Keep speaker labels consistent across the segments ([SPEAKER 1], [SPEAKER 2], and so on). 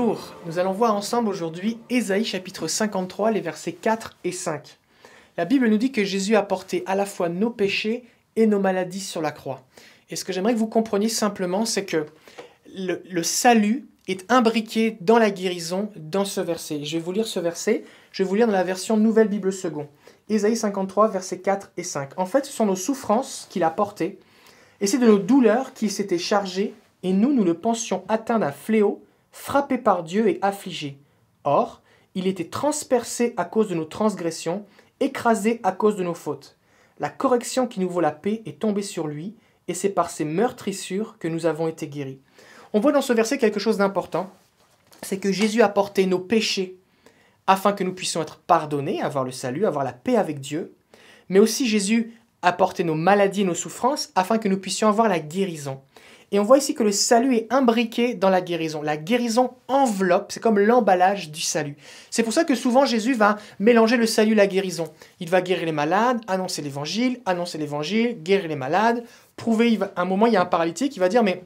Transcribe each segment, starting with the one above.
[SPEAKER 1] Bonjour, nous allons voir ensemble aujourd'hui Ésaïe chapitre 53, les versets 4 et 5. La Bible nous dit que Jésus a porté à la fois nos péchés et nos maladies sur la croix. Et ce que j'aimerais que vous compreniez simplement, c'est que le salut est imbriqué dans la guérison dans ce verset. Je vais vous lire ce verset, je vais vous lire dans la version Nouvelle Bible Second. Ésaïe 53, versets 4 et 5. En fait, ce sont nos souffrances qu'il a portées, et c'est de nos douleurs qu'il s'était chargé, et nous le pensions atteint d'un fléau, frappé par Dieu et affligé. Or, il était transpercé à cause de nos transgressions, écrasé à cause de nos fautes. La correction qui nous vaut la paix est tombée sur lui, et c'est par ses meurtrissures que nous avons été guéris. On voit dans ce verset quelque chose d'important, c'est que Jésus a porté nos péchés afin que nous puissions être pardonnés, avoir le salut, avoir la paix avec Dieu, mais aussi Jésus a porté nos maladies et nos souffrances afin que nous puissions avoir la guérison. Et on voit ici que le salut est imbriqué dans la guérison. La guérison enveloppe, c'est comme l'emballage du salut. C'est pour ça que souvent Jésus va mélanger le salut et la guérison. Il va guérir les malades, annoncer l'évangile, guérir les malades, prouver, à un moment il y a un paralytique qui va dire « mais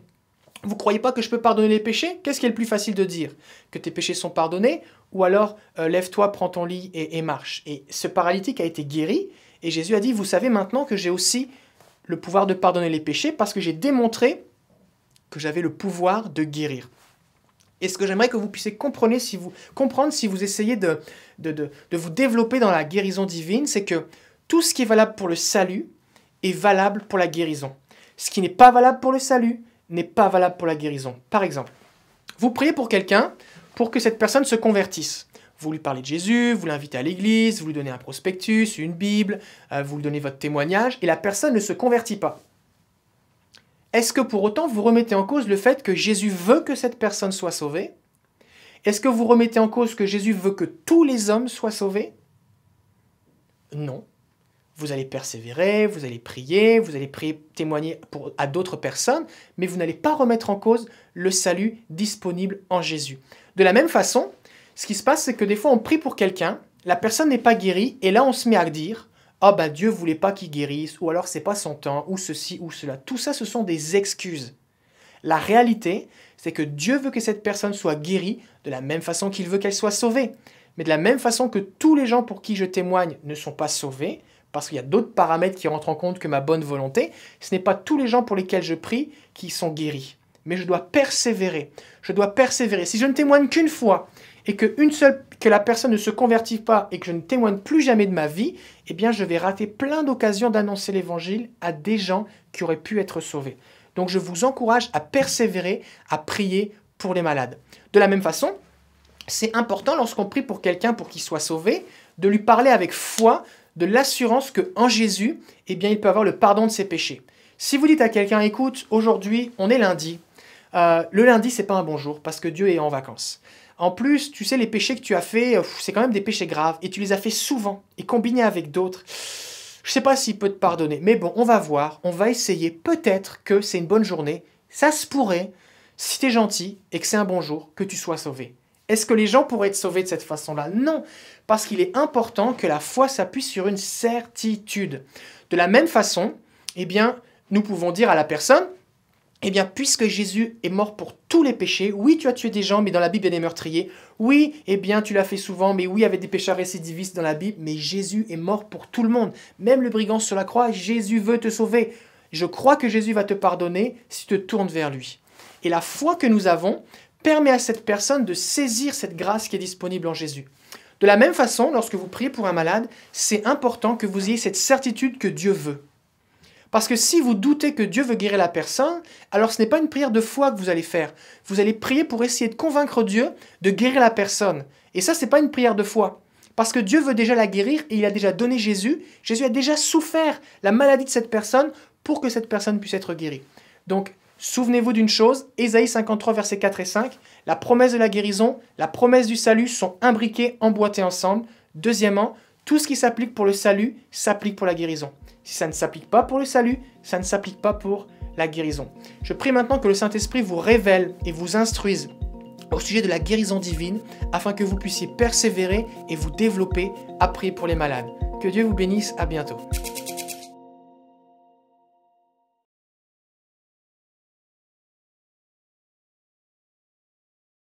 [SPEAKER 1] vous ne croyez pas que je peux pardonner les péchés ?» Qu'est-ce qui est le plus facile de dire? Que tes péchés sont pardonnés? Ou alors lève-toi, prends ton lit et marche. Et ce paralytique a été guéri et Jésus a dit « vous savez maintenant que j'ai aussi le pouvoir de pardonner les péchés parce que j'ai démontré que j'avais le pouvoir de guérir. » Et ce que j'aimerais que vous puissiez comprendre si vous essayez de vous développer dans la guérison divine, c'est que tout ce qui est valable pour le salut est valable pour la guérison. Ce qui n'est pas valable pour le salut n'est pas valable pour la guérison. Par exemple, vous priez pour quelqu'un pour que cette personne se convertisse. Vous lui parlez de Jésus, vous l'invitez à l'église, vous lui donnez un prospectus, une Bible, vous lui donnez votre témoignage, et la personne ne se convertit pas. Est-ce que pour autant vous remettez en cause le fait que Jésus veut que cette personne soit sauvée? Est-ce que vous remettez en cause que Jésus veut que tous les hommes soient sauvés? Non. Vous allez persévérer, vous allez prier, témoigner à d'autres personnes, mais vous n'allez pas remettre en cause le salut disponible en Jésus. De la même façon, ce qui se passe, c'est que des fois on prie pour quelqu'un, la personne n'est pas guérie, et là on se met à dire « Ah ben Dieu voulait pas qu'il guérisse » ou alors « c'est pas son temps » ou ceci ou cela. Tout ça, ce sont des excuses. La réalité, c'est que Dieu veut que cette personne soit guérie de la même façon qu'il veut qu'elle soit sauvée. Mais de la même façon que tous les gens pour qui je témoigne ne sont pas sauvés, parce qu'il y a d'autres paramètres qui rentrent en compte que ma bonne volonté, ce n'est pas tous les gens pour lesquels je prie qui sont guéris. Mais je dois persévérer. Je dois persévérer. Si je ne témoigne qu'une fois et que la personne ne se convertit pas et que je ne témoigne plus jamais de ma vie, eh bien je vais rater plein d'occasions d'annoncer l'évangile à des gens qui auraient pu être sauvés. Donc je vous encourage à persévérer, à prier pour les malades. De la même façon, c'est important lorsqu'on prie pour quelqu'un pour qu'il soit sauvé, de lui parler avec foi de l'assurance qu'en Jésus, eh bien, il peut avoir le pardon de ses péchés. Si vous dites à quelqu'un, écoute, aujourd'hui, on est lundi, le lundi, c'est pas un bon jour parce que Dieu est en vacances. En plus, tu sais, les péchés que tu as faits, c'est quand même des péchés graves et tu les as fait souvent et combinés avec d'autres. Je sais pas s'il peut te pardonner, mais bon, on va voir, on va essayer. Peut-être que c'est une bonne journée. Ça se pourrait, si tu es gentil et que c'est un bon jour, que tu sois sauvé. Est-ce que les gens pourraient être sauvés de cette façon-là? Non, parce qu'il est important que la foi s'appuie sur une certitude. De la même façon, eh bien, nous pouvons dire à la personne, eh bien, puisque Jésus est mort pour tous les péchés, oui, tu as tué des gens, mais dans la Bible, il y a des meurtriers. Oui, eh bien, tu l'as fait souvent, mais oui, il y avait des pécheurs récidivistes dans la Bible, mais Jésus est mort pour tout le monde. Même le brigand sur la croix, Jésus veut te sauver. Je crois que Jésus va te pardonner si tu te tournes vers lui. Et la foi que nous avons permet à cette personne de saisir cette grâce qui est disponible en Jésus. De la même façon, lorsque vous priez pour un malade, c'est important que vous ayez cette certitude que Dieu veut. Parce que si vous doutez que Dieu veut guérir la personne, alors ce n'est pas une prière de foi que vous allez faire. Vous allez prier pour essayer de convaincre Dieu de guérir la personne. Et ça, ce n'est pas une prière de foi. Parce que Dieu veut déjà la guérir et il a déjà donné Jésus. Jésus a déjà souffert la maladie de cette personne pour que cette personne puisse être guérie. Donc, souvenez-vous d'une chose, Ésaïe 53, versets 4 et 5, la promesse de la guérison, la promesse du salut sont imbriquées, emboîtées ensemble. Deuxièmement, tout ce qui s'applique pour le salut s'applique pour la guérison. Si ça ne s'applique pas pour le salut, ça ne s'applique pas pour la guérison. Je prie maintenant que le Saint-Esprit vous révèle et vous instruise au sujet de la guérison divine, afin que vous puissiez persévérer et vous développer à prier pour les malades. Que Dieu vous bénisse, à bientôt.